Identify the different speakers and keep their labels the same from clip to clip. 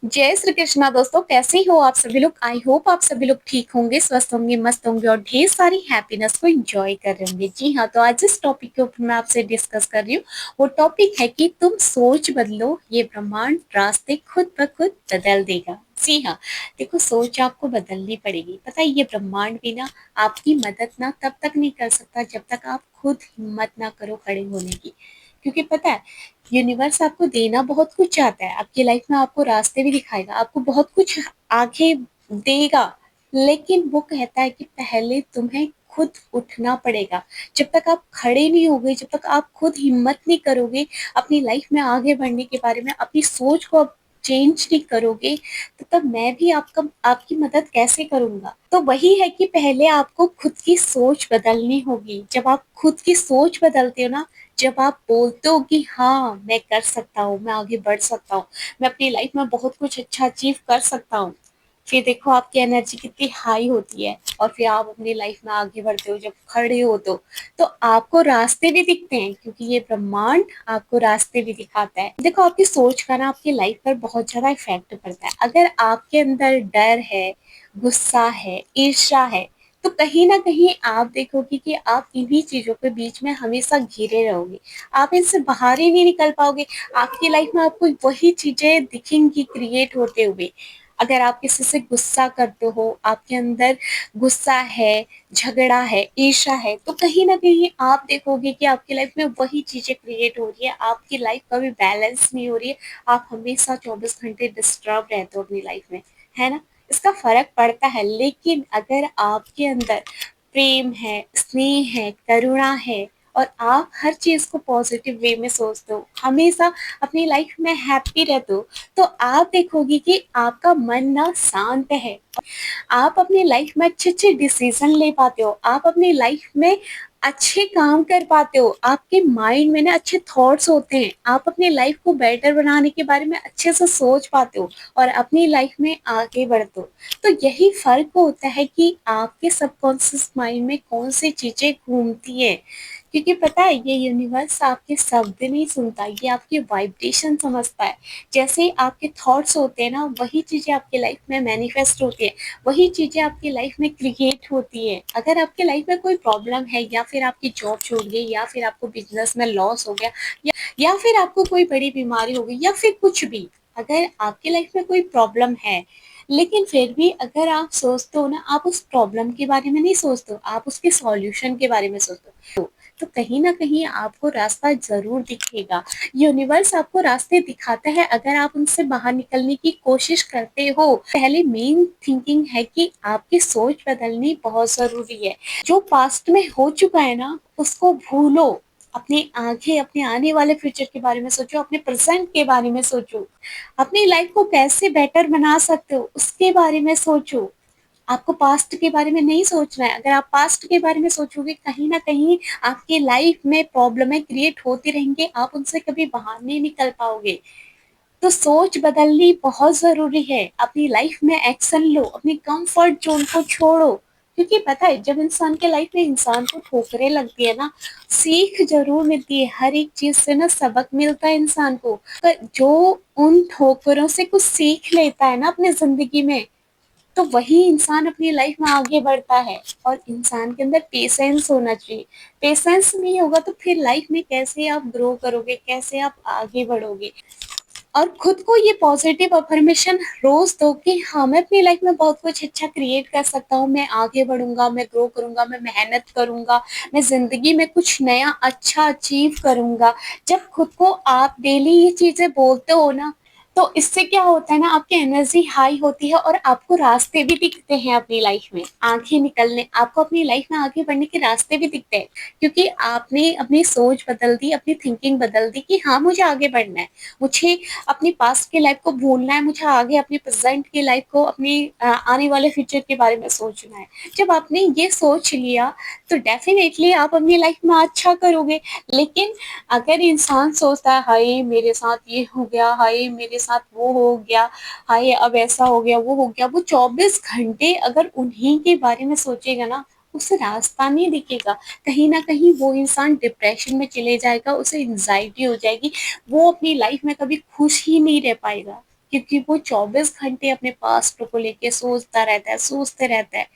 Speaker 1: जय श्री कृष्णा दोस्तों, कैसे हो आप सभी लोग। आई होप आप सभी लोग ठीक होंगे, स्वस्थ होंगे, मस्त होंगे और ढेर सारी हैप्पीनेस को एंजॉय कर रहे होंगे। जी हाँ, तो आज जिस टॉपिक के ऊपर मैं आपसे डिस्कस कर रही हूँ वो टॉपिक है कि तुम सोच बदलो, ये ब्रह्मांड रास्ते खुद ब खुद बदल देगा। जी हाँ, देखो सोच आपको बदलनी पड़ेगी। पता है ये ब्रह्मांड भी ना आपकी मदद ना तब तक नहीं कर सकता जब तक आप खुद हिम्मत ना करो खड़े होने की। क्योंकि पता है यूनिवर्स आपको देना बहुत कुछ चाहता है, आपकी लाइफ में आपको रास्ते भी दिखाएगा, आपको बहुत कुछ आगे देगा, लेकिन वो कहता है कि पहले तुम्हें खुद उठना पड़ेगा। जब तक आप खड़े नहीं होगे, जब तक आप खुद हिम्मत नहीं करोगे अपनी लाइफ में आगे बढ़ने के बारे में, अपनी सोच को चेंज नहीं करोगे, तो तब मैं भी आपकी मदद कैसे करूंगा। तो वही है कि पहले आपको खुद की सोच बदलनी होगी। जब आप खुद की सोच बदलते हो ना, जब आप बोलते हो कि हाँ मैं कर सकता हूँ, मैं आगे बढ़ सकता हूँ, मैं अपनी लाइफ में बहुत कुछ अच्छा अचीव कर सकता हूँ, फिर देखो आपकी एनर्जी कितनी हाई होती है और फिर आप अपनी लाइफ में आगे बढ़ते हो। जब खड़े हो तो आपको रास्ते भी दिखते हैं, क्योंकि ये ब्रह्मांड आपको रास्ते भी दिखाता है। देखो आपकी सोच का ना आपकी लाइफ पर बहुत ज्यादा इफेक्ट पड़ता है। अगर आपके अंदर डर है, गुस्सा है, ईर्ष्या है, तो कहीं ना कहीं आप देखोगे कि आप इन्हीं चीजों के बीच में हमेशा घिरे रहोगे, आप इनसे बाहर ही नहीं निकल पाओगे। आपकी लाइफ में आपको वही चीजें दिखेंगी क्रिएट होते हुए। अगर आप किसी से गुस्सा करते हो, आपके अंदर गुस्सा है, झगड़ा है, ईर्ष्या है, तो कहीं ना कहीं आप देखोगे कि आपकी लाइफ में वही चीजें क्रिएट हो रही है। आपकी लाइफ कभी बैलेंस नहीं हो रही है, आप हमेशा 24 घंटे डिस्टर्ब रहते हो अपनी लाइफ में, है ना। इसका फर्क पड़ता है। लेकिन अगर आपके अंदर प्रेम है, स्नेह है, करुणा है और आप हर चीज को पॉजिटिव वे में सोचते हो, हमेशा अपनी लाइफ में हैप्पी रहते हो, तो आप देखोगे कि आपका मन ना शांत है। आप अपनी लाइफ में अच्छे अच्छे डिसीजन ले पाते हो, आप अपनी लाइफ में अच्छे काम कर पाते हो, आपके माइंड में ना अच्छे थॉट्स होते हैं, आप अपनी लाइफ को बेटर बनाने के बारे में अच्छे से सोच पाते हो और अपनी लाइफ में आगे बढ़ते हो। तो यही फर्क होता है कि आपके सबकॉन्शियस माइंड में कौन सी चीजें घूमती है। क्योंकि पता है ये यूनिवर्स आपके शब्द नहीं सुनता, ये आपकी वाइब्रेशन समझता है। जैसे आपके थॉट्स होते हैं ना, वही चीजें आपकी लाइफ में मैनिफेस्ट होती है, वही चीजें आपकी लाइफ में क्रिएट होती है। अगर आपकी लाइफ में कोई प्रॉब्लम है, या फिर आपकी जॉब छूट गई, या फिर आपको बिजनेस में लॉस हो गया, या फिर आपको कोई बड़ी बीमारी हो गई, या फिर कुछ भी, अगर आपकी लाइफ में कोई प्रॉब्लम है, लेकिन फिर भी अगर आप सोचते हो ना, आप उस प्रॉब्लम के बारे में नहीं सोचते हो, आप उसके सॉल्यूशन के बारे में सोचते हो, तो कहीं ना कहीं आपको रास्ता जरूर दिखेगा। यूनिवर्स आपको रास्ते दिखाता है अगर आप उनसे बाहर निकलने की कोशिश करते हो। पहले मेन थिंकिंग है कि आपकी सोच बदलनी बहुत जरूरी है। जो पास्ट में हो चुका है ना उसको भूलो, अपने आगे अपने आने वाले फ्यूचर के बारे में सोचो, अपने प्रेजेंट के बारे में सोचो, अपनी लाइफ को कैसे बेटर बना सकते हो उसके बारे में सोचो। आपको पास्ट के बारे में नहीं सोचना है। अगर आप पास्ट के बारे में सोचोगे, कहीं ना कहीं आपकी लाइफ में प्रॉब्लमें क्रिएट होती रहेंगी, आप उनसे कभी बाहर नहीं निकल पाओगे। तो सोच बदलनी बहुत जरूरी है। अपनी लाइफ में एक्शन लो, अपनी कंफर्ट जोन को छोड़ो। क्योंकि पता है जब इंसान के लाइफ में इंसान को ठोकरें लगती है ना, सीख जरूर मिलती है, हर एक चीज से ना सबक मिलता है इंसान को। पर जो उन ठोकरों से कुछ सीख लेता है ना अपनी जिंदगी में, तो वही इंसान अपनी लाइफ में आगे बढ़ता है। और इंसान के अंदर पेशेंस होना चाहिए। पेशेंस नहीं होगा तो फिर लाइफ में कैसे आप ग्रो करोगे, कैसे आप आगे बढ़ोगे। और खुद को ये पॉजिटिव अफर्मेशन रोज दो कि हाँ मैं अपनी लाइफ में बहुत कुछ अच्छा क्रिएट कर सकता हूँ, मैं आगे बढ़ूंगा, मैं ग्रो करूंगा, मैं मेहनत करूंगा, मैं जिंदगी में कुछ नया अच्छा अचीव करूंगा। जब खुद को आप डेली ये चीजें बोलते हो ना, तो इससे क्या होता है ना, आपकी एनर्जी हाई होती है और आपको रास्ते भी दिखते हैं अपनी लाइफ में आगे निकलने, आपको अपनी लाइफ में आगे बढ़ने के रास्ते भी दिखते हैं। क्योंकि आपने अपनी सोच बदल दी, अपनी थिंकिंग बदल दी कि हाँ मुझे आगे बढ़ना है, मुझे अपनी पास्ट की लाइफ को भूलना है, मुझे आगे अपनी प्रेजेंट की लाइफ को, अपनी आने वाले फ्यूचर के बारे में सोचना है। जब आपने ये सोच लिया तो डेफिनेटली आप अपनी लाइफ में अच्छा करोगे। लेकिन अगर इंसान सोचता है हाय मेरे साथ ये हो गया, हाय मेरे साथ वो हो गया, हाय अब ऐसा हो गया, वो हो गया, वो 24 घंटे अगर उन्हीं के बारे में सोचेगा ना, उसे रास्ता नहीं दिखेगा। कहीं ना कहीं वो इंसान डिप्रेशन में चले जाएगा, उसे एंजाइटी हो जाएगी, वो अपनी लाइफ में कभी खुश ही नहीं रह पाएगा। क्योंकि वो 24 घंटे अपने पास्ट को लेके सोचते रहता है,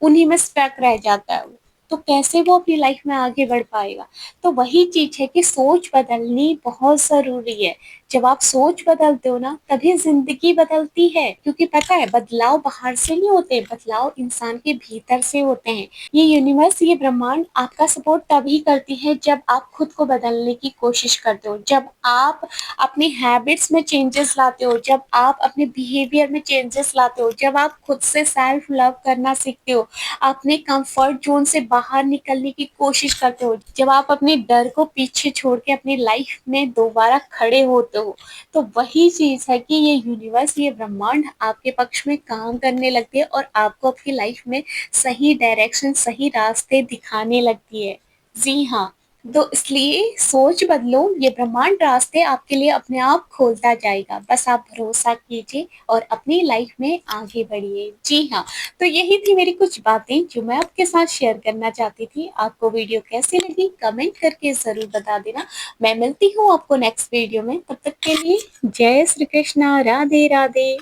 Speaker 1: उन्हीं में स्टक रह जाता है वो, तो कैसे वो अपनी लाइफ में आगे बढ़ पाएगा। तो वही चीज है कि सोच बदलनी बहुत जरूरी है। जब आप सोच बदलते हो ना, तभी जिंदगी बदलती है, क्योंकि पता है बदलाव बाहर से नहीं होते, बदलाव इंसान के भीतर से होते हैं। ये यूनिवर्स, ये ब्रह्मांड आपका सपोर्ट तभी करती है जब आप खुद को बदलने की कोशिश करते हो, जब आप अपनी हैबिट्स में चेंजेस लाते हो, जब आप अपने बिहेवियर में चेंजेस लाते हो, जब आप खुद से सेल्फ लव करना सीखते हो, अपने कंफर्ट जोन से बाहर निकलने की कोशिश करते हो, जब आप अपने डर को पीछे छोड़ के अपनी लाइफ में दोबारा खड़े होते हो, तो वही चीज है कि ये यूनिवर्स, ये ब्रह्मांड आपके पक्ष में काम करने लगती है और आपको आपकी लाइफ में सही डायरेक्शन, सही रास्ते दिखाने लगती है। जी हाँ, तो इसलिए सोच बदलो, ये ब्रह्मांड रास्ते आपके लिए अपने आप खोलता जाएगा, बस आप भरोसा कीजिए और अपनी लाइफ में आगे बढ़िए। जी हाँ, तो यही थी मेरी कुछ बातें जो मैं आपके साथ शेयर करना चाहती थी। आपको वीडियो कैसी लगी कमेंट करके जरूर बता देना। मैं मिलती हूँ आपको नेक्स्ट वीडियो में, तब तक के लिए जय श्री कृष्णा, राधे राधे।